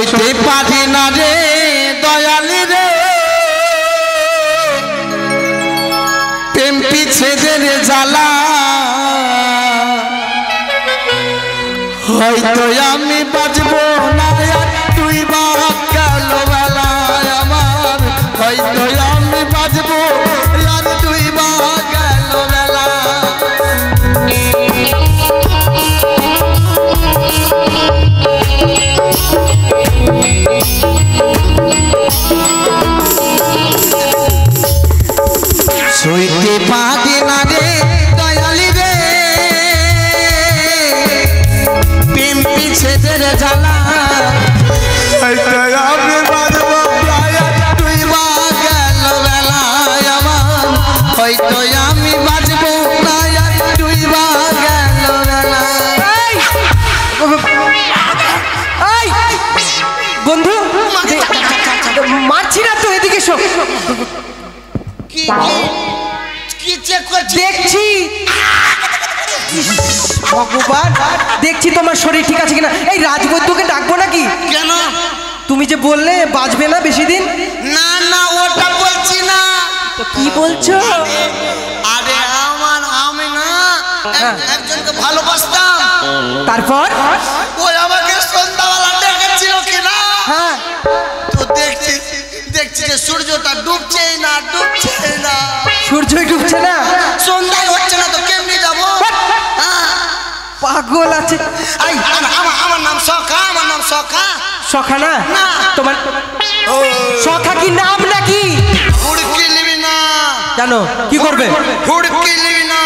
সইতে পারি না রে দয়ালি রে প্রেম পিছেদের জ্বালা হয়তো আমি বাঁচবো না তুই বা গেল বেলা আমার হয়তো আমি বাঁচবো আর তুই বা গেল বেলা সইতে পারি না রে দয়ালি রে প্রেম পিছেদের জ্বালা হয়তো আমি বাঁচবো তুই বা গেল বেলা আমার হয়তো আমি বাঁচবো না তুই বা গেল বেলা বন্ধু মারছি না তো এদিকে এসো দেখছি ভগবান দেখছি তোমার শরীর ঠিক আছে কিনা এই রাজবৈদ্যকে ডাকবো নাকি কেন তুমি যে বললে বাঁচবে না বেশি দিন না না ওটা বলছি না তো কি বলছো আরে আমি না একজনকে ভালোবাসতাম তারপর ওই আমাকে সন্ধ্যাবেলা ডেকেছিল কিনা হ্যাঁ তো দেখছি যে সূর্যটা ডুবছেই না সূর্যই ডুবছে না সন্ধ্যা হচ্ছে না তো কেমনি যাবো পাগল আছে আমার নাম সখা সখা না তোমার সখা কি নাম নাকি হুড়কি নিবি না জানো কি করবে হুড়কি নিবি না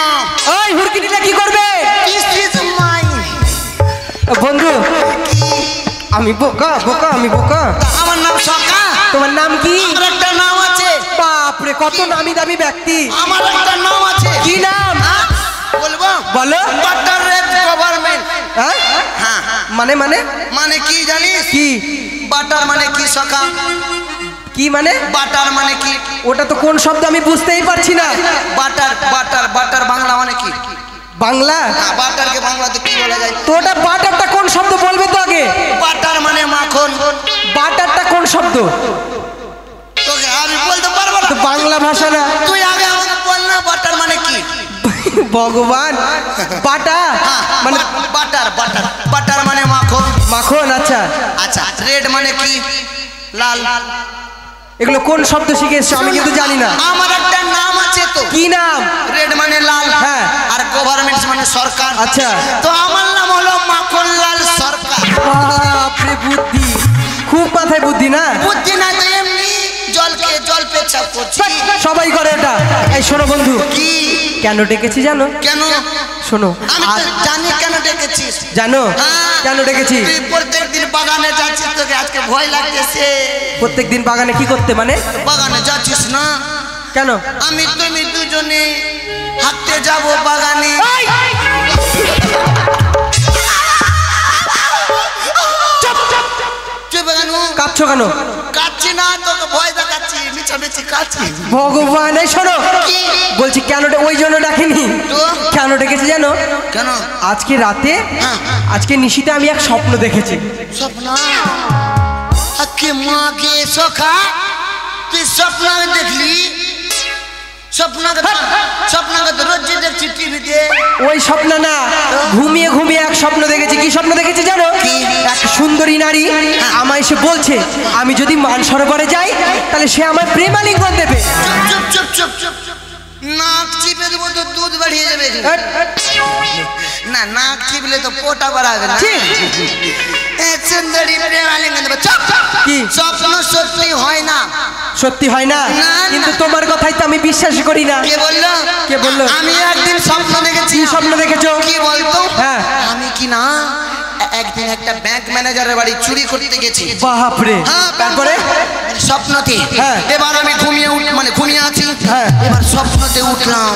ওই হুড়কি নিলে কি করবে বন্ধু আমি বোকা আমার নাম সখা তোমার নাম কি আমার একটা নাম আছে বাপরে কত নামি দামি ব্যক্তি আমার একটা নাম আছে কি নাম বলবো বলো বাটার রেড গভর্নমেন্ট হ্যাঁ মানে কি জানিস কি বাটার মানে কি সখা কি মানে বাটার মানে কি ওটা তো কোন শব্দ আমি বুঝতেই পারছি না বাটার বাংলা মানে কি বাংলা বাটারকে বাংলাতে কি বলা যায় তো ওটা বাটারটা কোন শব্দ বলবে তো আগে বাটার মানে মাখন বাটারটা কোন শব্দ তোকে আমি বলতে পারবো না তো বাংলা ভাষা না তুই আগে আমাকে বল না বাটার মানে কি ভগবান বাটা মানে বাটার মানে মাখন আচ্ছা রেড মানে কি লাল এগুলো কোন শব্দ শিখে এসছো আমি কিন্তু জানি না আমার একটা নাম আছে তো কি নাম রেড মানে লাল হ্যাঁ আর গভর্নমেন্ট মানে সরকার আচ্ছা তো আমার নাম হলো মাখনলাল সরকার বাপরে বুদ্ধি খুব মাথায় বুদ্ধি না বুদ্ধি না তো এমনি জল পেছাপ করছি সবাই করে এটা এই শোনো বন্ধু কি কেন ডেকেছি জানো কেন শোনো আমি তো জানি কেন ডেকেছিস জানো কেন ডেকেছি তুই প্রত্যেকদিন বাগানে যাচ্ছিস তোকে আজকে ভয় লাগতেছে প্রত্যেকদিন বাগানে কি করতে মানে বাগানে যাচ্ছিস না কেন তুমি দুজনে হাঁটতে যাব বাগানে কাঁদছো কেন কাঁদছি না তোকে ভয় দেখাচ্ছি মিছামিছি কাঁদছি ভগবান এই শোনো বলছি কেন ওই জন্য ডাকিনি কেন ডেকেছি জানো কেন আজকে রাতে আজকে নিশিতে আমি এক স্বপ্ন দেখেছি স্বপ্ন আকে মাকে সখা তুই স্বপ্ন দেখলি স্বপ্নকে তো রোজ দেখছি টিভিতে ওই স্বপ্ন না ঘুমিয়ে এক স্বপ্ন দেখেছি কি স্বপ্ন দেখেছি জানো এক সুন্দরী নারী আমায় এসে বলছে আমি যদি মানসরোবরে যাই তাহলে সে আমার প্রেমালিঙ্গন দেবে চুপ নাক চিপে দেবো তো দুধ বাড়িয়ে যাবে না নাক চিপলে তো পোটা বাড়াবে না সুন্দরী প্রেমালিঙ্গন দেবে কি স্বপ্ন সত্যি হয় না কিন্তু তোমার কথাই তো আমি বিশ্বাস করি না কে বললো আমি একদিন স্বপ্ন দেখেছি কি স্বপ্ন দেখেছো কি বলতো হ্যাঁ আমি কি না একদিন একটা ব্যাংক ম্যানেজারের বাড়ি চুরি করতে গেছি বাপরে তারপরে স্বপ্নতে এবার আমি ঘুমিয়ে আছি এবার স্বপ্নতে উঠলাম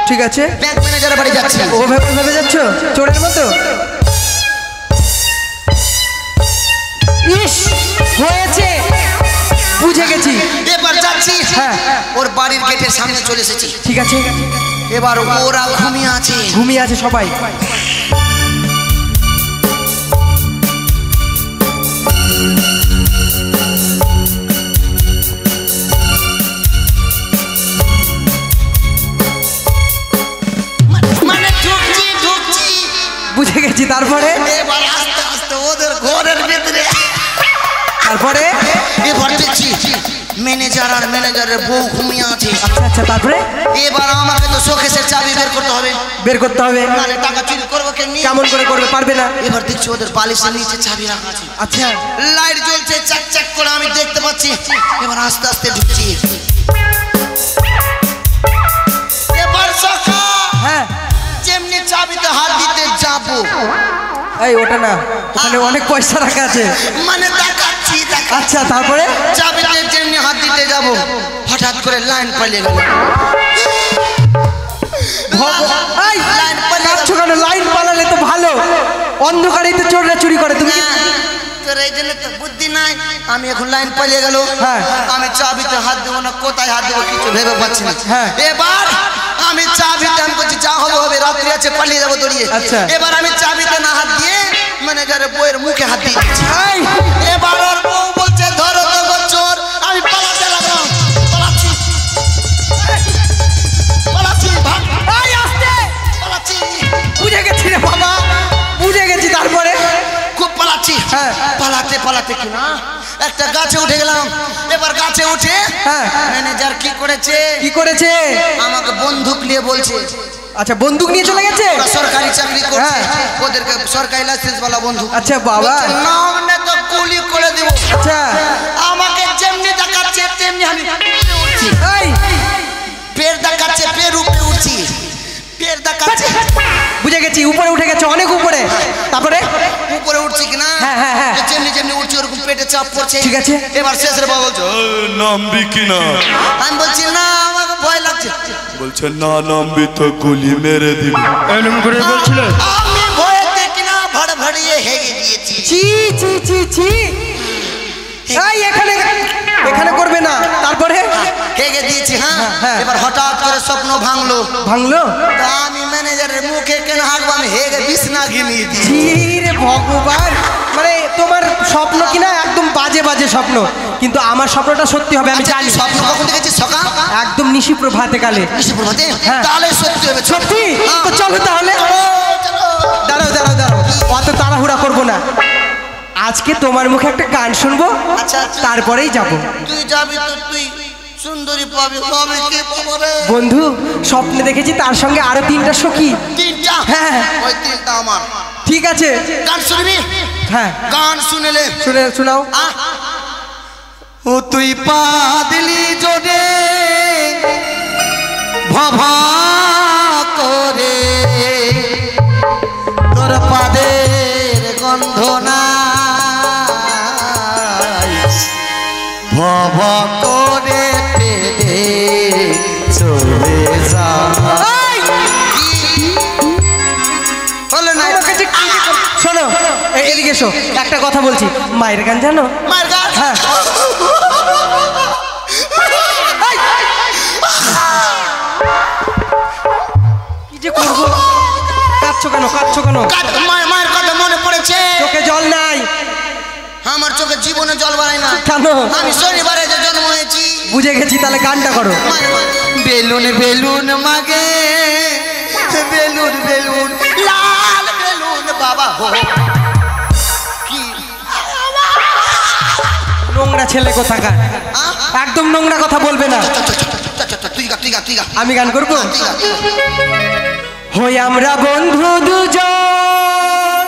ঠিক আছে ব্যাংক ম্যানেজারের বাড়ি যাচ্ছি ও ভেবে যাচ্ছ চোরের মতো ইস হয়েছে বুঝে গেছি এবার যাচ্ছি হ্যাঁ ওর বাড়ির গেটের সামনে চলে এসেছি ঠিক আছে এবার ওরা ঘুমিয়ে আছে সবাই তারপরে এবার দেখছি ম্যানেজার আর ম্যানেজারের বউ ঘুমিয়ে আছে। আচ্ছা আচ্ছা, তারপরে এবার আমাকে তো শোকেসের চাবি বের করতে হবে। বের করতে হবে, নালে টাকা চুরি করবো কেমনি? কেমন করে করবে? পারবে না। এবার দেখছি ওদের বালিশের নিচে চাবি রাখা আছে। আচ্ছা, লাইট জ্বলছে চাক চাক করে, আমি দেখতে পাচ্ছি। এবার আস্তে আস্তে ঢুকছি। এবার সখা হ্যাঁ, যেমনি চাবিতে হাত দিতে যাবো, এই ওটা না, ওখানে অনেক পয়সা রাখা আছে। মানে দেখাচ্ছি দেখা। আচ্ছা, তারপরে চাবিতে যেমনি হাত দিতে যাবো, হঠাৎ করে লাইন পালিয়ে গেল। এই, কাঁদছো কেন? লাইন পালালে তো ভালো, অন্ধকারেই তো চোররা চুরি করে। তুমি তোর এই জন্য তো বুদ্ধি নাই। আমি এখন লাইন পালিয়ে গেল, হ্যাঁ। আমি চাবিতে হাত দেবো না, কোথায় হাত দেবো কিছু ভেবে পাচ্ছি না। হ্যাঁ। এবার আমি চাবিতে, আমি বলছি যা হবে হবে, রাত্রি আছে, পালিয়ে যাবো দৌড়িয়ে। আচ্ছা। এবার আমি চাবিতে না হাত দিয়ে ম্যানেজারের বউয়ের মুখে হাত দিয়ে দিচ্ছি। এই, এবার ওর বউ বলছে ধরো তো গো চোর। আমি পালাতে লাগলাম, পালাচ্ছি পালাচ্ছি ভাগ, এই, আস্তে, পালাচ্ছি, বুঝে গেছি রে বাবা, বুঝে গেছি। তারপরে খুব পালাচ্ছি। হ্যাঁ। পালাতে পালাতে কি না একটা গাছে উঠে গেলাম। এবার গাছে উঠে হ্যাঁ। ম্যানেজার কি করেছে, কি করেছে? আমাকে বন্দুক নিয়ে বলছে। আচ্ছা, বন্দুক নিয়ে চলে গেছে। ওরা সরকারি চাকরি করছে, হ্যাঁ। ওদেরকে সরকারি লাইসেন্স वाला বন্দুক। আচ্ছা বাবা, বলছে, নাম নে তো গুলি করে দেব। আচ্ছা, আমাকে যেমনি দেখাচ্ছে তেমনি আমি পেরে উঠছি। এই, পের দেখাচ্ছে, পের উপরে উঠছি, পের দেখাচ্ছে। বুঝে গেছি, উপরে উঠে গেছে, অনেক উপরে। তারপরে উপরে উঠছি কিনা, হ্যাঁ, হ্যাঁ, হ্যাঁ। যেমনি যেমনি উঠছি ওরকম পেটে চাপ পড়ছে। ঠিক আছে। এবার শেষের বাবা বলছে নামবি কিনা? আমি বলছি না, আমাকে ভয় লাগছে। বলছে না নামবি তো গুলি মেরে দিবি। এরকম করে বলছিল। আমি ভয়েতে কিনা ভাড়িয়ে হেগে দিয়েছি। ছি ছি ছি ছি, এই এখানে এখানে করবে না। তারপরে হেগে দিয়েছি। হ্যাঁ, হ্যাঁ। এবার হঠাৎ করে স্বপ্ন ভাঙলো। ভাঙলো? তা আমি ম্যানেজারের মুখে কেন হাঁকবো, আমি হেগে বিছনা ঘিমিয়ে দিই। ছি রে ভগবান, মানে তোমার স্বপ্ন কিনা একদম বাজে বাজে স্বপ্ন, কিন্তু আমার স্বপ্নটা সত্যি হবে, আমি জানি। স্বপ্ন কখন দেখেছিস? সকাল একদম নিশি প্রভাতে কালে। প্রভাতে? হ্যাঁ। তাহলে সত্যি হবে। সত্যি? তো চলো তাহলে। দাঁড়াও দাঁড়াও দাঁড়াও, অত তাড়াহুড়া করবো না। আজকে তোমার মুখে একটা গান শুনবো, আচ্ছা, তারপরেই যাবো। তুই যাবি তো তুই সুন্দরী পাবি, পাবি কে পাবো রে? বন্ধু, স্বপ্নে দেখেছি তার সঙ্গে আরো 3টা সখী। 3টা? হ্যাঁ। ওই 3টা আমার। ঠিক আছে, গান শুনবি? হ্যাঁ, গান শুনেলে শোনাও। ও তুই পা দিলি জোরে ভাভা করে, তোর পাদের গন্ধ নাই, ভাভা করে পেদে চলে যা। বলে না, শোনো, এদিকে এসো, একটা কথা বলছি। মায়ের গান জানো? মার গান? হ্যাঁ। কি যে করবো? কাঁদছো কেন? কাঁদছো কেন? মায়ের কথা মনে পড়েছে। চোখে জল নাই? আমার চোখে জীবনে জল বাড়ায় না। কেন? আমি শনিবারে যে জন্ম হয়েছি। বুঝে গেছি, তাহলে গানটা করো। বেলুন বেলুন মাগে, বেলুন বেলুন লাল বেলুন বাবা হো। কি নোংরা ছেলে কোথাকার, একদম নোংরা কথা বলবে না। তুই গা, তুই গা, তুই গা। আমি গান করবো? হই আমরা বন্ধু দুজন,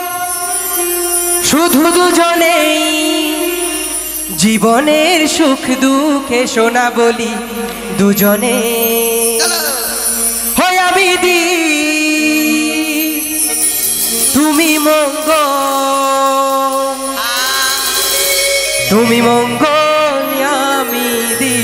শুধু দুজনেই, জীবনের সুখ দুঃখে শোনা বলি দুজনে। হই আমি দি, তুমি মঙ্গল, তুমি মঙ্গল, আমি দি।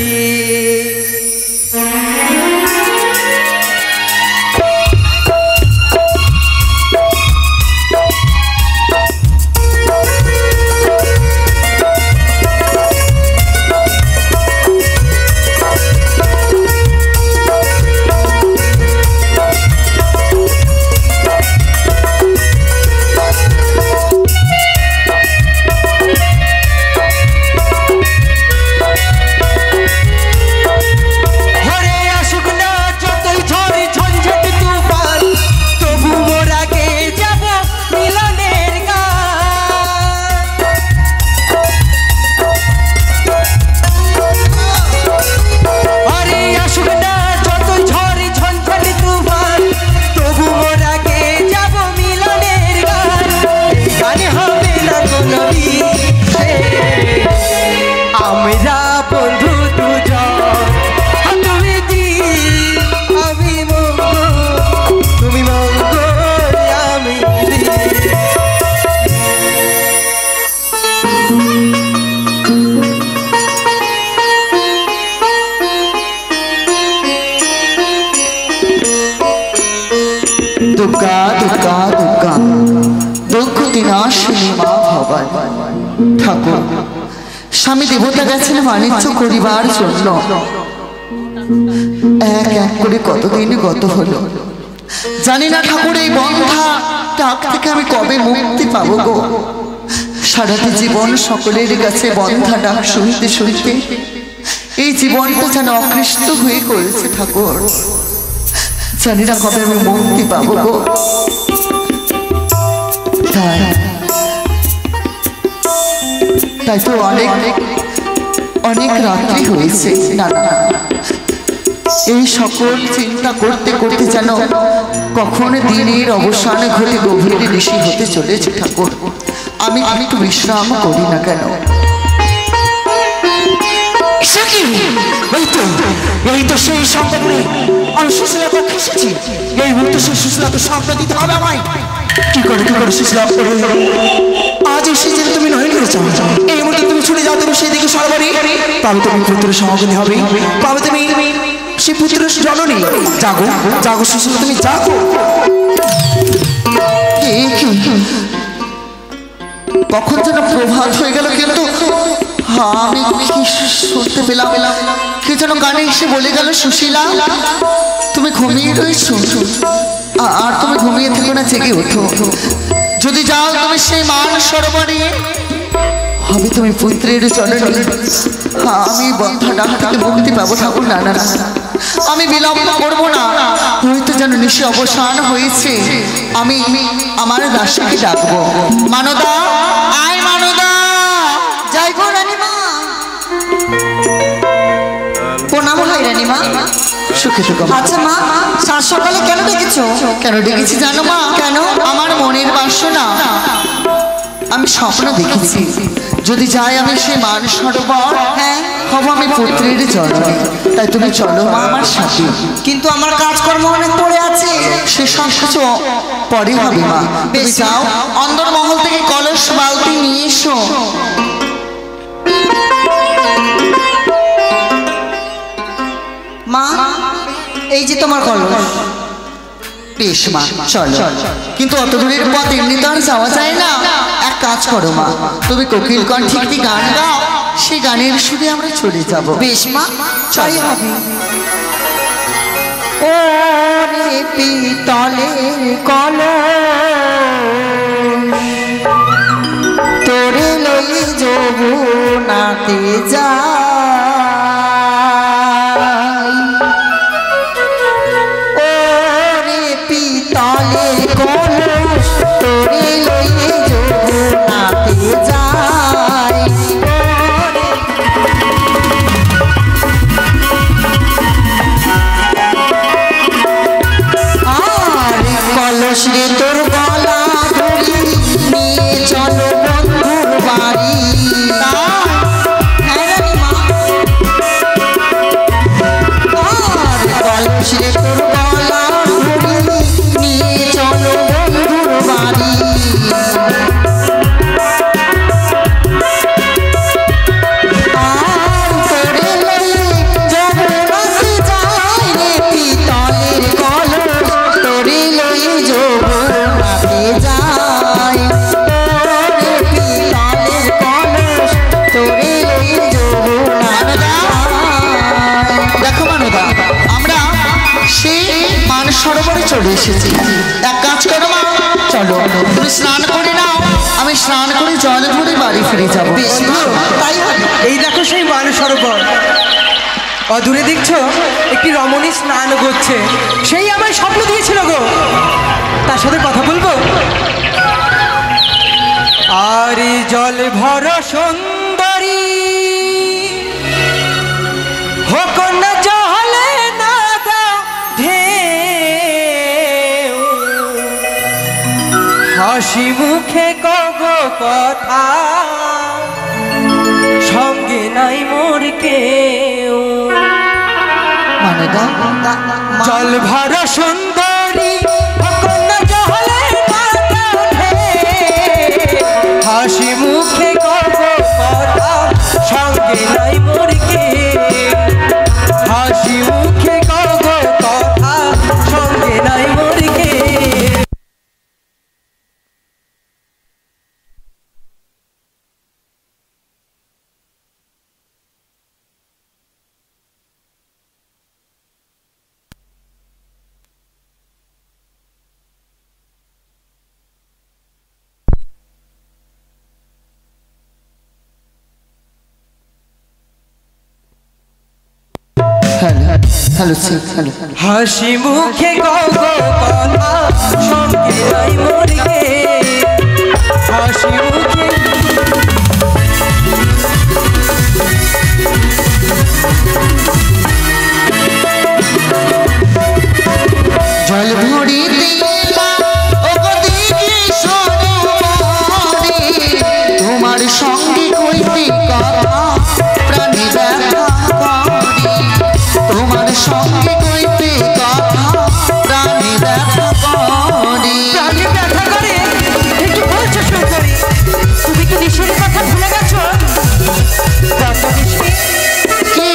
ঠাকুর, স্বামী দেবতা গেছেন বাণিজ্য করিবার জন্য। এক এক করে কতদিন গত হলো, জানি না ঠাকুর এই বন্ধা ডাক থেকে আমি কবে মুক্তি পাবো গো। সারাটি জীবন সকলের কাছে বন্ধা ডাক শুনতে শুনতে এই জীবনটা যেন অকৃষ্ট হয়ে করেছে ঠাকুর। জানি না কবে আমি মুক্তি পাবো গো। তাই তো অনেক অনেক রাত্রি হয়েছে। না না, এই সকল চিন্তা করতে করতে যেন কখন দিনের অবসান ঘটে গভীর ঋষি হতে চলেছে ঠাকুর। আমি একটু বিশ্রাম করি না কেন? এই তো সেই সম্পর্কে আমি সুশীলা পক্ষে এসেছি। এই মুহূর্তে সেই সুশীলাকে সামনে দিতে হবে আমায়। কি করে সুশীলা আজ এসে যে তুমি নয় করেছ, এই মুহূর্তে তুমি ছুটে যাও, তুমি সেই দিকে সরবরি পাবে, তুমি পুত্রের সমাগমী হবে, পাবে তুমি সেই পুত্রের জননী। জাগো জাগো সুশীলা, তুমি জাগো। কখন যেন প্রভাত হয়ে গেল, কিন্তু আমি কি শুনতে পেলাম কি যেন গানে এসে বলে গেল, সুশীলা তুমি ঘুমিয়ে রয়েছো, আর তুমি ঘুমিয়ে থেকো না, জেগে ওঠো। যদি যাও তুমি সেই মান সরোবরে, হবে তুমি পুত্রের জননী। আমি বন্ধা ডাক থেকে মুক্তি পাবো ঠাকুর। না না না, আমি বিলম্ব করবো না, হয়তো যেন নিশি অবসান হয়েছে। আমি আমার দাসীকে ডাকবো। মানদা, আয় মানদা। যাই গো রানীমা। প্রণাম হয় রানীমা। সুখে থেকো। আচ্ছা মা, সাত সকালে কেন ডেকেছো? কেন ডেকেছি জানো মা? কেন? আমার মনের বাসনা, আমি স্বপ্ন দেখেছি যদি যাই আমি সেই মান সরোবর, হ্যাঁ হব আমি পুত্রের জননী। তাই তুমি চলো মা আমার সাথে। কিন্তু আমার কাজকর্ম অনেক পড়ে আছে। সে সব কিছু পরে হবে মা। তুমি যাও, অন্দরমহল থেকে কলস বালতি নিয়ে এসো। মা, এই যে তোমার কলস। বেশ মা, চলো। কিন্তু অত দূরের পথ এমনি তো আর যাওয়া যায় না। এক কাজ করো মা, তুমি কোকিল কণ্ঠে একটি গান গাও, সেই গানের সুরে আমরা চলে যাব। বেশ মা, তাই হবে। ওরে পিতলের কলস তোরে লই যমুনাতে যাই। ওরে পিতলের কলস তোরে লই যমুনাতে যাই। কলস রে তোর গলা ধরি নিয়ে চলো বন্ধুর বাড়ি। হ্যাঁ রানীমা। কলস রে তোর গলা ধরি নিয়ে চলো বন্ধুর বাড়ি। আর তোরে লইয়ে যমুনাতে যাই রে পিতলের কলস তোরে লইয়ে যমুনাতে যাই। ওরে পিতলের কলস তোরে লইয়ে যমুনাতে যাই। দেখো মানদা, আমরা সেই মান সরোবরে চলে এসেছি। এক কাজ করো মা, চলো তুমি স্নান করে নাও, আমি স্নান করে জল ভরে বাড়ি ফিরে যাবো। বেশ মা, তাই হবে। এই দেখো সেই মান সরোবর, অদূরে দেখছো একটি রমণী স্নান করছে। সেই আমায় স্বপ্ন দিয়েছিল গো, তার সাথে কথা বলবো। আর জল ভর সুন্দরী হোক না জলে না দাও ঢেউ, হাসি মুখে কব কথা, সঙ্গে নাই মোর কেউ। মানদা, জল ভরা সুন্দরী হোক না জলে না দাও ঢেউ, হাসি মুখে কব কথা, সঙ্গে নাই মোর কেউ। হাসি মুখে কব কথা, সঙ্গে নাই মোর কেউ। ও হ্যালো হ্যালো হ্যালো হাসি মুখে গো কথা সঙ্গে নাই মরগে হাসি মুখে জল ভরিতে তোমার সঙ্গে কইতে কথা প্রাণী ব্যথা করে তোমার সঙ্গে কইতে কথা প্রাণী ব্যথা করে প্রাণী ব্যথা করে একটু বলছো সুন্দরী তুমি কি নিশুর কথা ভুলে গেছো কত নিশি কি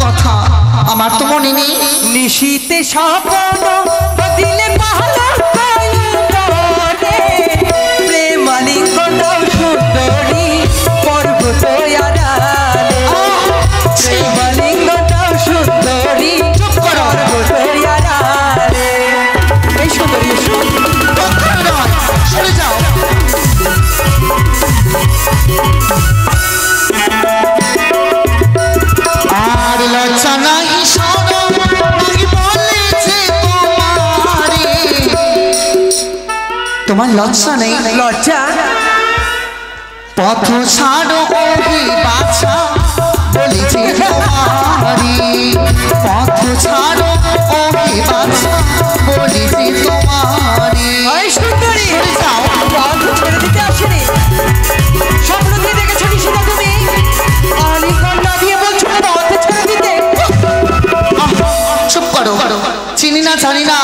কথা আমার তো মনে নেই নিশীতে স্বপ্ন দিলে পাহাড় প্রেম আলিঙ্গন সুন্দরী পর্বত আড়ালে প্রেম আলিঙ্গন সুন্দরী পর্বত আড়ালে এই সুন্দরী সরে যাও আর লজ্জা নাই শরম নাই বলেছে তোমারে তোমার লজ্জা নেই লজ্জা পথ ছাড়ো ওহি বাছা বলেছে তোমারে পথ ছাড়ো ওহি বাছা বলেছে তোমারে এই সুন্দরী যাও পথ ছেড়ে দিতে আসেনি স্বপ্ন দিয়ে দেখেছো নিশিতা তুমি আলিঙ্গন না দিয়ে বলছো পথ ছেড়ে দিতে চুপ করো চিনি না জানি না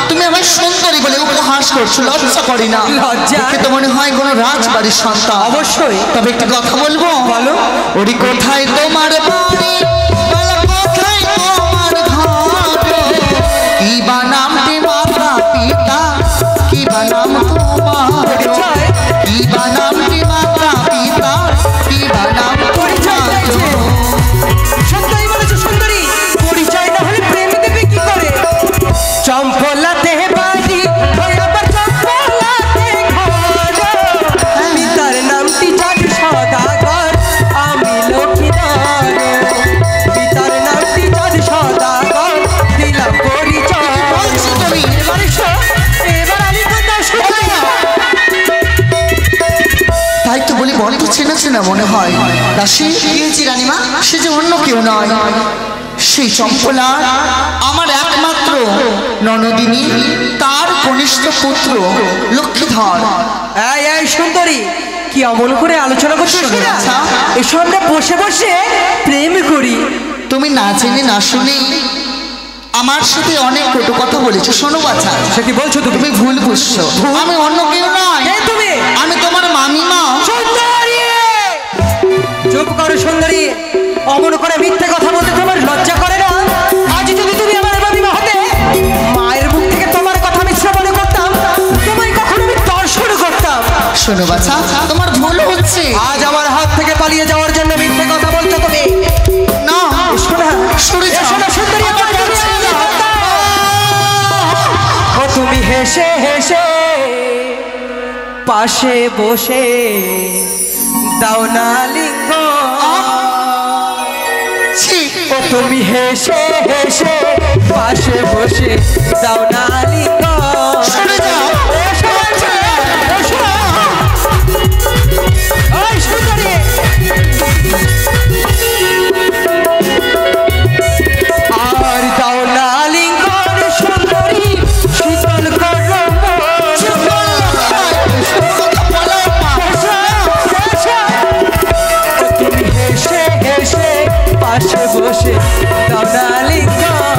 তুমি আমার সুন্দরী বলে উপহাস করছো লজ্জা করি না লজ্জা? দেখে তো মনে হয় কোনো রাজবাড়ির সন্তান অবশ্যই। তবে একটি কথা বলবো বলো। ওরি কোথায় তোমার বাড়ি বলো কোথায় তোমার ঘর কি বা নামটি মাতা পিতা কি বা নাম তোমার পরিচয়? কি বা নামটি মাতা পিতা কি বা নাম পরিচয় চাইছে। সত্যই বলেছো সুন্দরী পরিচয় না হলে প্রেম দেবে কি করে চম্পলাতে বাড়ি ওই আবার চম্পলাতে ঘর পিতার নামটি চাঁদ সদাগর আমি লক্ষ্মীধর পিতার নামটি চাঁদ সদাগর দিলাম পরিচয় বলছো তুমি? এবার এসো এবার আলিঙ্গন দাও সুন্দরী তাই তো বলি বড্ড চেনা চেনা মনে হয় দাসী রানীমা সে যে অন্য কেউ নয় সেই চম্পলা আমার একমাত্র ননদিনী তার কনিষ্ঠ পুত্র লক্ষ্মীধর এই এই সুন্দরী কি অমন করে আলোচনা করছো সেটা আচ্ছা। এসো আমরা বসে বসে প্রেম করি তুমি না জেনে না শুনে আমার সাথে অনেক কটু কথা বলেছো শোনো বাছা সে কি বলছো তুমি তুমি ভুল বুঝছো আমি অন্য কেউ নয় কে তুমি আমি তোমার মামিমা সুন্দরী চুপ করো সুন্দরী অমন করে মিথ্যে কথা বলতে তোমার লজ্জা করে না আজ যদি তুমি আমার মামিমা হতে মায়ের মুখ থেকে তোমার কথা আমি শ্রবণ করতাম তোমায় কখনো আমি দর্শন করতাম শোনো বাছা তোমার ভুল হচ্ছে আজ আমার হাত থেকে পালিয়ে যাওয়ার জন্য মিথ্যে কথা বলছো তুমি না এসো না সরে যাও। এসো না সুন্দরী আমার তুমি ও তুমি হেসে হেসে পাশে বসে দাও না লিঙ্গ ছি, ও তুমি হেসে হেসে পাশে বসে দাও না লিঙ্গ সরে যাও। এসো, এসো, এসো। ওই সুন্দরী আর দাও না লিঙ্গর সুন্দরী শীতল করো তুমি হেসে হেসে পাশে বসে দাও না লিঙ্গর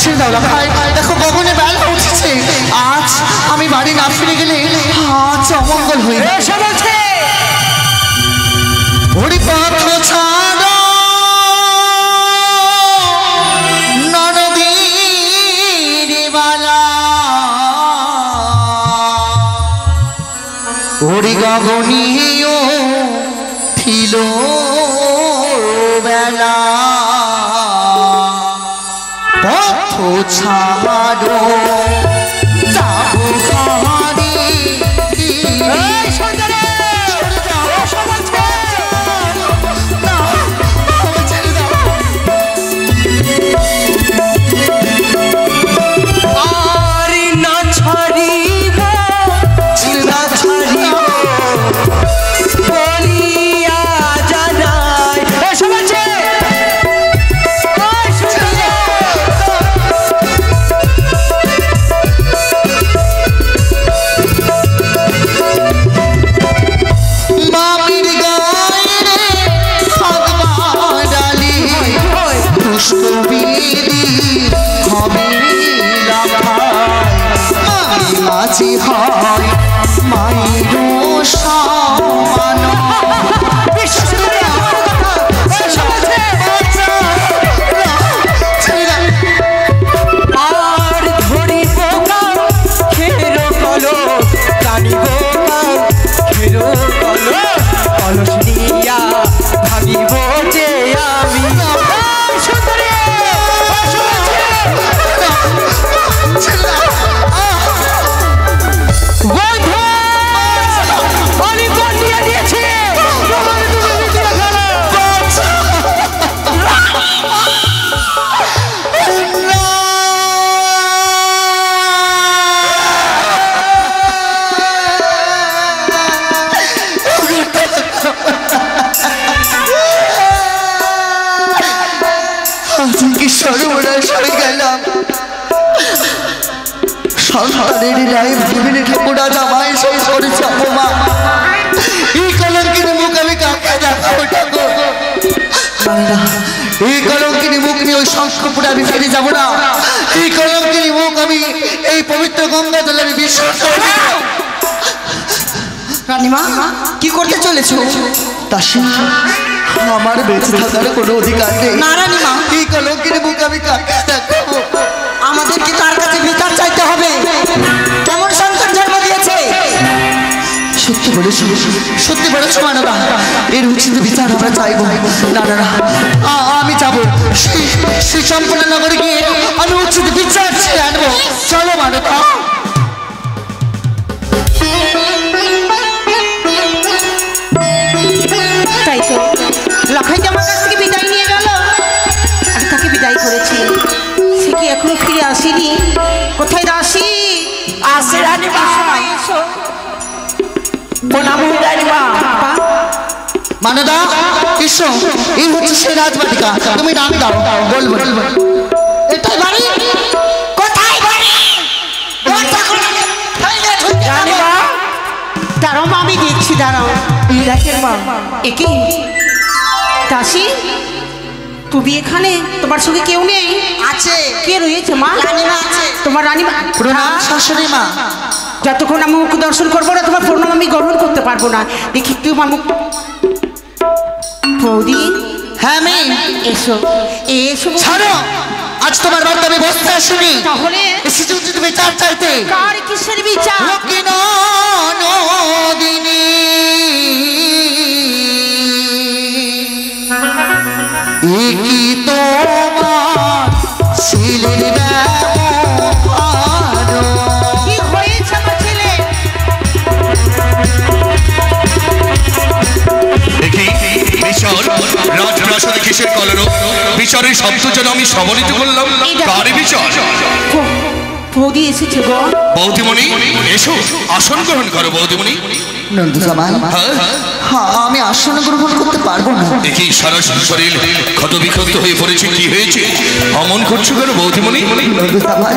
ছেড়ে দাও ভাই, দেখো গগনে বেলা উঠেছে। আজ আমি বাড়ি না ফিরে গেলে আজ অমঙ্গল হয়ে যাবে। এসে বলছে হরিপথ ছাড়ো নরবীর বালা, হরি গগনীয় ছিল বেলা, পথ ছাড়ো যাবো ঘরে। এই সুন্দরী এসে বলছে আর না ছাড়িব না ছাড়িব বলিয়া জানাই। এসে বলছে ওই সুন্দরী মামির গায়ে ভগবান ডালি পুষ্পবিধি হবে লাভাই, মাঝি হয় মায়ের সমান। বিশ্বাস করে আমার কথা। এসে বলছে আর ধরিব গাম খেরো কলো টানিব গাম খেরো কলো কলস নিয়া ভাগিব যে আমি। এই সুন্দরী এসে বলছে বন্ধু আমি কোন দিয়ে দিয়েছি তোমার তুমি দিয়ে গেল। আজকে সর্বনাশ হয়ে গেলাম। সন্তানের রায় ভেবে ঠাকুর আজ আমায় শেষ করেছে অপমান। এই কলঙ্কিনী মুখ আমি কাকে দেখাবো ঠাকুর? না, এই কলঙ্কিনী মুখ নিয়ে ওই শঙ্খপুরে আমি ফিরে যাবো না। এই কলঙ্কিনী মুখ আমি এই পবিত্র গঙ্গা জলে আমি বিসর্জন দেব। রানীমা কি করতে চলেছো? দাসী, আমার বেঁচে থাকার কোনো অধিকার নেই। না রানীমা, এই কলঙ্কিনী মুখ আমি কাকে দেখাবো? আমাদেরকে তার কাছে বিচার চাইতে হবে। কেমন সন্তান জন্ম দিয়েছে? সত্যি বলেছো, সত্যি বলেছো মানবা, এর উচিত বিচার আমরা চাইবো। না না না, আমি যাবো সেই সম্পূর্ণ নগরে গিয়ে আমি উচিত বিচার চেয়ে আনবো। চলো মানবা। তাই তো লখাই যে আমার কাছ থেকে বিদায় নিয়ে গেল, আমি তাকে বিদায় করেছি, সে কি এখনো ফিরে আসেনি? কোথায় দাসী? আসে রানীমা। এসো। প্রণাম রানীমা। মানদা এসো, এই হচ্ছে সেই রাজবাটিকা। তুমি নাম দাও, বলবো। এটাই বাড়ি? কোথায় বাড়ি? রানীমা দাঁড়াও মা, আমি দেখছি, দাঁড়াও। দেখেন মা। একে দাসী, তুমি এখানে? তোমার সঙ্গে কেউ নেই? আছে। কে রয়েছে মা? রানীমা আছে। তোমার রানীমা? প্রণাম শাশুড়ি মা। যতক্ষণ আমি মুখ দর্শন করবো না তোমার প্রণাম আমি গ্রহণ করতে পারবো না। দেখি তুই আমার মুখ। বৌদি, হ্যাঁ আমি। এসো এসো। ছাড়ো, আজ তোমার বাড়িতে আমি বসতে আসিনি, তাহলে এসেছি উচিত বিচার চাইতে। কার কিসের বিচার? নদিনী কি তোমার ছেলের ব্যবহার? কি হয়েছে আমার ছেলে? দেখি মিশর রাজপ্রাসাদে কিসের কলরব? বিচারের শব্দ যেন আমি সমন্বিত করলাম। কার বিচার? বৌদি এসেছে গো। বৌদিমণি এসো, আসন গ্রহণ করো বৌদিমণি। নন্দু জামাই, হ্যাঁ আমি আসন গ্রহণ করতে পারবো না। দেখি সারা শরীর ক্ষত বিক্ষত হয়ে পড়েছে, কি হয়েছে? অমন করছো কেন বৌদিমণি? নন্দু জামাই,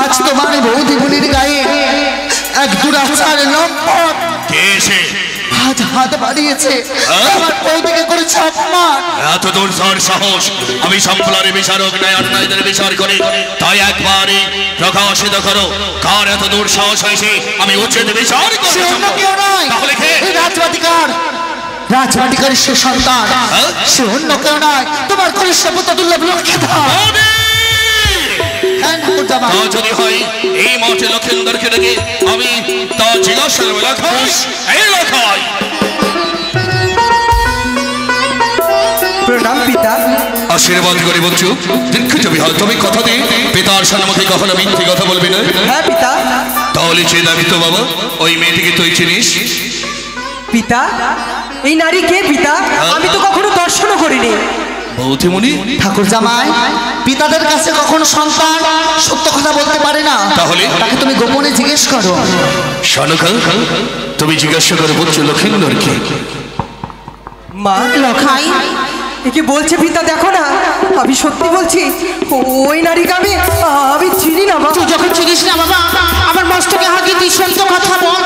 আজ তোমার বৌদিমণির গায়ে এক দুরাচার লম্পট কে এসে? আজ আজ হাত বাড়িয়েছে, আমার বৌদিকে করেছে অপমান। এত দূর সাহস, আমি সম্প্রদায়ের বিচারক নয়, অন্যায়দের বিচার করি। তাই একবারই প্রকাশিত করো, কার এত দূর সাহস হয়েছে আমি উচিত বিচার সে করব। অন্য কেউ নয়, তাহলে কে? এই রাজবাটিকার সে সন্তান, সে অন্য কেউ নয়, তোমার কনিষ্ঠ পুত্র দুর্লভ লক্ষ্মীধর। তা যদি হয় এই মাঠে লক্ষেন্দরকে ডেকে আমি তা জিজ্ঞাসা এলাকায়। প্রণাম পিতা। আশীর্বাদ করে বলছো দীক্ষিত বিহার, তুমি কথা দিই পিতার সম্মুখে কখনো মিথ্যে কথা বলবি না। হ্যাঁ পিতা। তাহলে চেয়ে যাবি তো বাবা, ওই মেয়েটিকে তুই চিনিস? পিতা, এই নারী কে পিতা? আমি তো কখনো দর্শনও করিনি। বৌদিমণি? ঠাকুর জামাই, পিতাদের কাছে কখনো সন্তান সত্য কথা বলতে পারে না, তাহলে তাকে তুমি গোপনে জিজ্ঞেস করো। শানুকা, তুমি জিজ্ঞাসা করে বলছো লক্ষেন্দরকে। মা লখাই, একে বলছে পিতা, দেখো না, আমি সত্যি বলছি, ওই নারীকে আমি চিনি না। মা তুই যখন চিনিস না বাবা, আমার মস্তকে হাতে দিস তো কথা বল।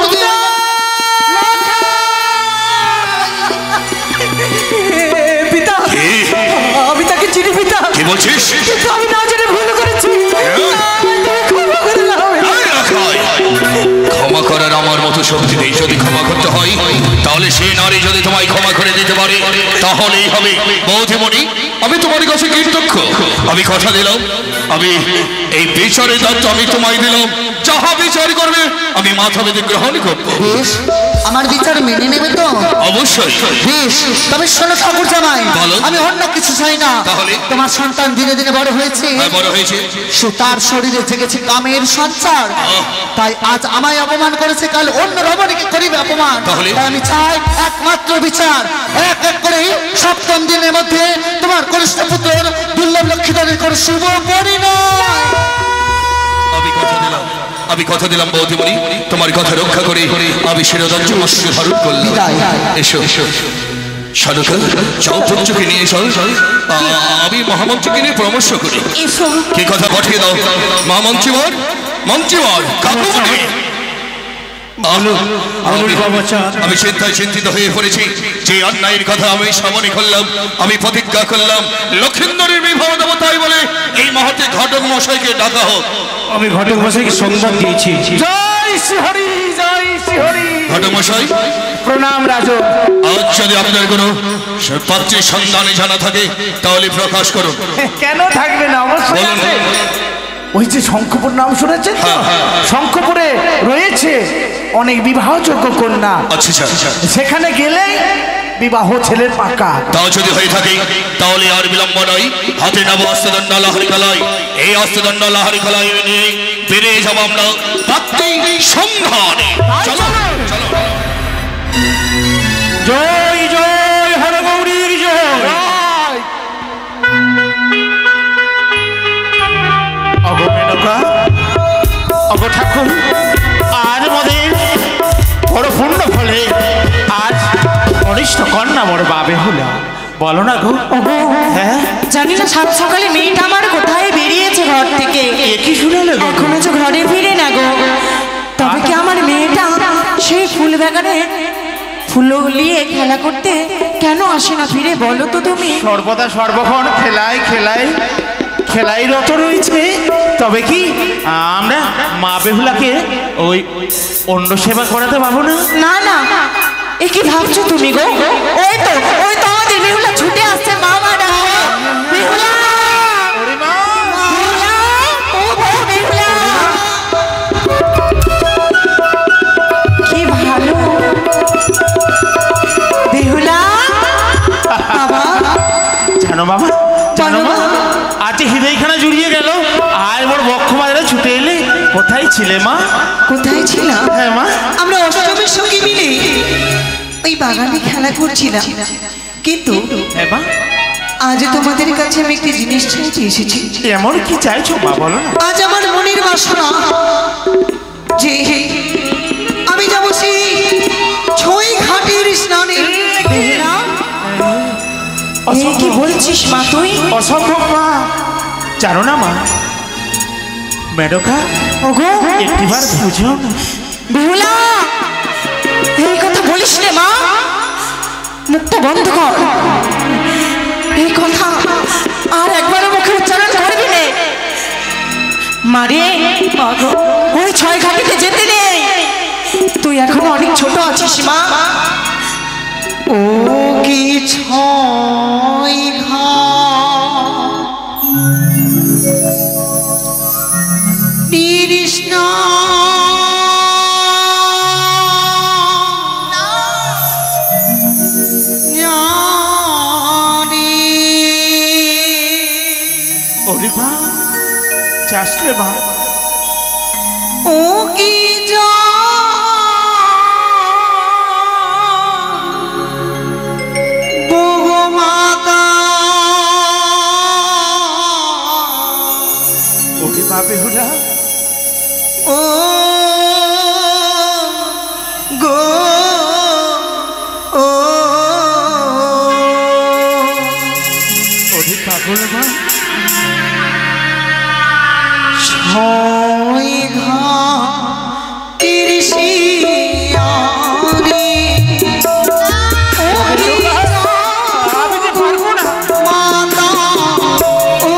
পিতা, আমি তাকে চিনি পিতা। কি বলছিস? কিন্তু আমি না জেনে ভুল করেছি। ক্ষমা করে দাও। ক্ষমা করার আমার মতো শক্তি নেই। যদি ক্ষমা করতে হয় তাহলে সেই নারী যদি তোমায় ক্ষমা করে দিতে পারে তাহলেই হবে। বৌদিমণি, আমি তোমার কাছে কৃতজ্ঞ। আমি কথা দিলাম, আমি এই বিচারের দায়িত্ব আমি তোমায় দিলাম। যাহা বিচার করবে আমি মাথা বেঁধে গ্রহণ করবো। বেশ, আমার বিচার মেনে নেবে তো? অবশ্যই। বেশ, তবে শোনো ঠাকুর জামাই, বলো। আমি অন্য কিছু চাই না। তাহলে? তোমার সন্তান দিনে দিনে বড় হয়েছে, বড় হয়েছে, সে তার শরীরে জেগেছে কামের সঞ্চার। তাই আজ আমায় অপমান করেছে, কাল অন্য রমণীকে করিবে অপমান। তাহলে? তাই আমি চাই একমাত্র বিচার, এক এক করে সপ্তম দিনের মধ্যে তোমার কনিষ্ঠ পুত্র দুর্লভ লক্ষ্মীধরের করে শুভ পরিণয়। আমি কথা দিলাম বৌদিমণি, তোমার কথা রক্ষা করে আমি শিরোধার্য মস্তকে ধারণ করলাম। এসো শানুকা, চৌপঞ্চকে নিয়ে এসো, আমি মহামন্ত্রীকে নিয়ে পরামর্শ করি। কি কথা পাঠিয়ে দাও মহামন্ত্রীবর। মন্ত্রীবর, কাকুমণি, আমি চিন্তায় চিন্তিত হয়ে পড়েছি। যে অন্যায়ের কথা আমি সামনে করলাম, আমি প্রতিজ্ঞা করলাম লক্ষেন্দরের বিবাহ দেবো, তাই বলে এই মুহূর্তে ঘটক মশাইকে ডাকা হোক। আমি ঘটক মশাইকে সংবাদ দিয়েছি। জয় শ্রী হরি, জয় শ্রী হরি। ঘটক মশাই প্রণাম রাজক। আজ যদি আপনার কোনো পাত্রের সন্ধানে জানা থাকে তাহলে প্রকাশ করুন। কেন থাকবে না, অবশ্যই বলুন। আছে। ওই যে শঙ্খপুর নাম শুনেছেন তো? শঙ্খপুরে রয়েছে অনেক বিবাহযোগ্য কন্যা। আচ্ছা, সেখানে গেলেই বিবাহ ছেলের পাকা। তাও যদি হয়ে থাকে তাহলে আর বিলম্ব নয়, হাতে নেব অস্ত্রদণ্ড লাহারি কলাই। এই অস্ত্রদণ্ড লাহারি কলাই নিয়ে বেরিয়ে যাব আমরা পাত্রী সন্ধানে। চলো চলো। জয় জয় হরগৌরীর জয়। অগো মেনকা, অগো ঠাকুর, আজ আমাদের বড় পূর্ণ ফলে আজ কনিষ্ঠ কন্যা বড় বাবে হলো। বলো না গো। হ্যাঁ, জানি না সাত সকালে মেয়েটা আমার কোথায় বেরিয়েছে ঘর থেকে। কি শুনালে গো? এখনো যে ঘরে ফিরে না গো। তবে কি আমার মেয়েটা সেই ফুল বাগানে ফুল নিয়ে খেলা করতে কেন আসে না ফিরে, বলো তো তুমি। সর্বদা সর্বক্ষণ খেলাই রত রয়েছে। তবে কি আমরা মা বেহুলাকে ওই অন্য সেবা করাতে পাবো না? না না, এ কি ভাবছো তুমি গো? ওই তো আমাদের বেহুলা ছুটে আসছে, মা মা ডাকে। বেহুলা, বেহুলা, ও বউ বেহুলা। কি ভালো বেহুলা। বাবা, জানো বাবা, জানো মা, আজ হৃদয়খানা জুড়িয়ে গেল। আর মোর বক্ষ বাজারে ছুটে এলে। কোথায় ছিলে মা? কোথায় ছিলাম? হ্যাঁ মা, আমরা অষ্টমের সঙ্গে মিলে ওই বাগানে খেলা করছিলাম, কিন্তু হ্যাঁ মা, আজ তোমাদের কাছে আমি একটি জিনিস চাইতে এসেছি। এমন কি চাইছো মা, বলো না। আজ আমার মনের বাসনা যে আমি যাব সেই ছয় ঘাটের স্নানে। বেহুলা, কি বলছিস মা তুই? অসম্ভব মা। জানো না মা, মেনকা ওগো একটিবার বুঝেও না। বেহুলা, এই কথা বল বলিস রে মা, মুখটা বন্ধ কর। এই কথা আর একবারও মুখে উচ্চারণ করবি নে। মারে ওই ছয় ঘাটিতে যেতে নেই, তুই এখনো অনেক ছোট আছিস মা। ও কি ছয় কৃষ্ণ চাষলে মা, ও কি মাতা ওরে মা বেহুলা, ও গো ও ওরে পাগল মা, ছয় ঘাটের শিয়ারে আমি যে পারবো না। মাতা ও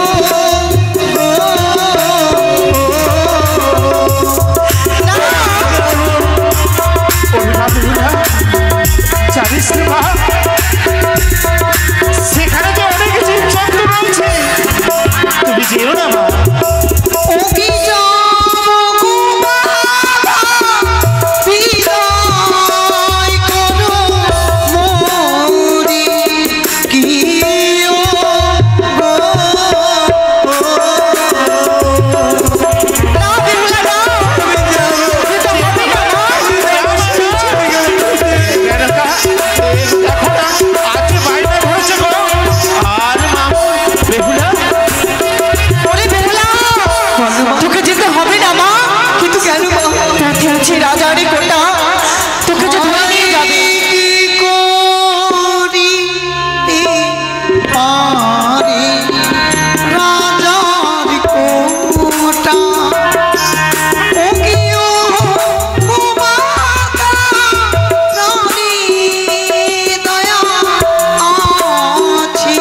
ওরে মা বেহুলা, জানিস রে মা, সেখানে যে অনেক জীবজন্তু রয়েছে, তুমি যেও না মা। ও কি বিদায় করো মোরে কি ও গো না বেহুলা না, দেখো না, আজ বাইরে ঘুরেছে গো। আর মা বেহুলা, ওরে বেহুলা, তোকে যেতে হবে না মা। কিন্তু কেন মা? পথে আছে রাজারে কোটা, তোকে যে ধরে নিয়ে যাবে। পারে রাজার কোটা ও কি ও মাতা রানী দয়া আছে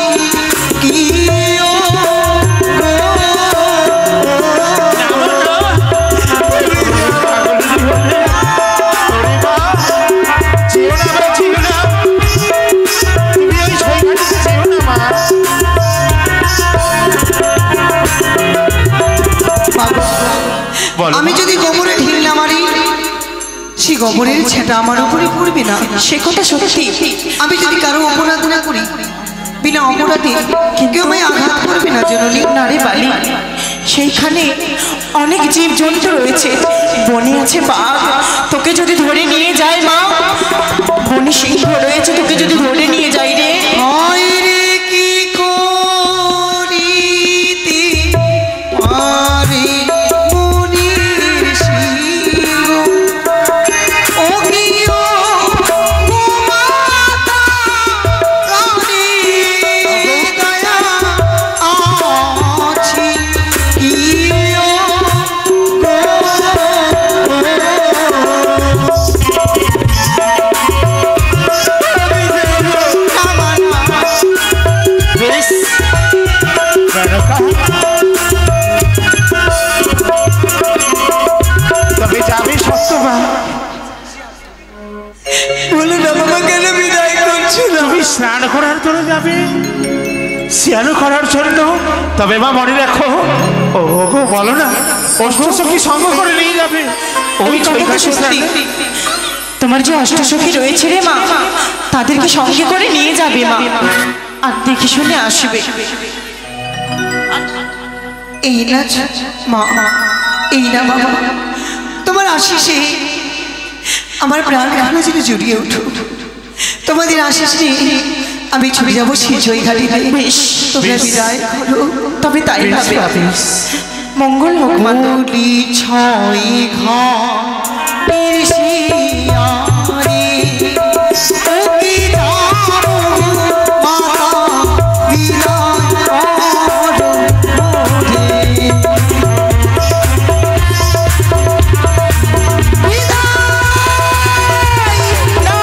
কি ও গো আমি যদি গোবরে ঢিল না মারি, সে গোবরের ছেটা আমার উপরে পড়বে না। সে কথা সত্যি। আমি যদি কারো অপরাধ না করি, বিনা অপরাধে কেউ আমায় আঘাত করবে না জননী। না রে বালি, সেইখানে অনেক জীব জন্তু রয়েছে, বনে আছে বাঘ, তোকে যদি ধরে নিয়ে যায় মা, বনে সিংহ রয়েছে, তোকে যদি ধরে নিয়ে যাই রে। হয় রে কি করিতে পারে মনির সিংহ ও কি ও মাতা রানী দয়া আছে কি ও গো তবে যাবে সত্য মা, বলো না বাবা, কেন বিদায় করছো না? তুমি স্নান করার জন্য যাবে, স্নান করার জন্য। তবে মা মনে রাখো, ও গো বলো না, অষ্টসখী সঙ্গ করে নিয়ে যাবে। ওই কথা সত্যি। তোমার যে অষ্টসখী রয়েছে রে মা, তাদেরকে সঙ্গে করে নিয়ে যাবে মা, আর দেখে শুনে আসবে। এই না মা, এই না বাবা, তোমার আশিসে আমার প্রাণ গান যেন জড়িয়ে উঠো। তোমাদের আশিস নিয়ে আমি ছুটে যাবো সিজয় ঘাটিতে। বেশ, তোমরা বিদায় করো। তবে তাই হবে। মঙ্গল হোক মা। বলি ছয় ঘাটের শিয়ারে ও কি যাবো মাতা বিদায় করো মোরে। বিদায় না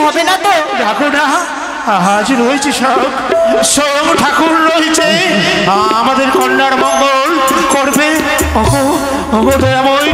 হবে না তো? দেখো না, আজ রয়েছে সব স্বয়ং ঠাকুর রয়েছে, আমাদের কন্যার মঙ্গল করবে। ওগো ওগো দয়াময়,